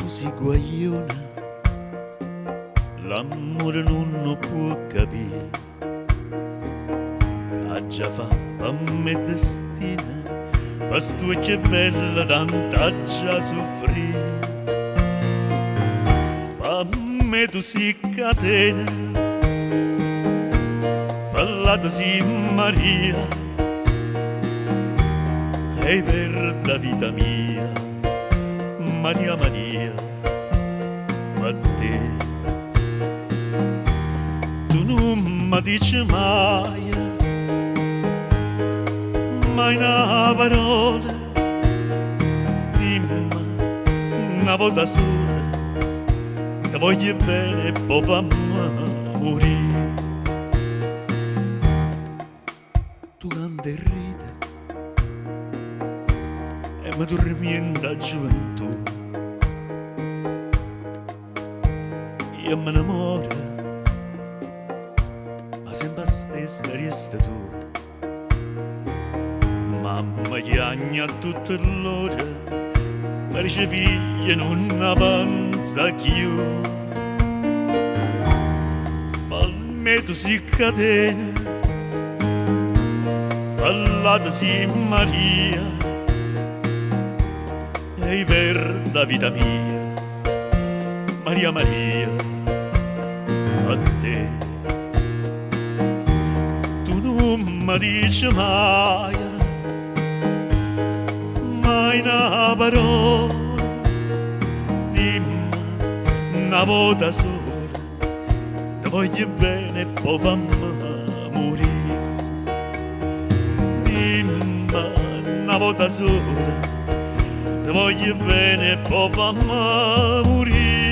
così guagliona, l'amore non lo può capire, che già fa a me destina, per stu che bella tanta già soffrì. Per me tu si catena, parlata si Maria, e per la vita mia, Maria Maria, ma te, tu non mi dici mai una parola, dimmi una volta sola, ti voglio bene e poi fammi morire. Tu canti e ridi e mi tormenta la gioventù, io mi innamoro, ma sempre la stessa resta tu. Mamma chiagna tutte l'ora, per figlia non avanza più. Ma me tu si catena, parlata si Maria, e per la vita mia, Maria Maria, a te. Tu non mi dici mai una parola, dimmi una volta sola, ti voglio bene e poi fammi morire. Dimmi una volta sola, ti voglio bene e poi fammi morire.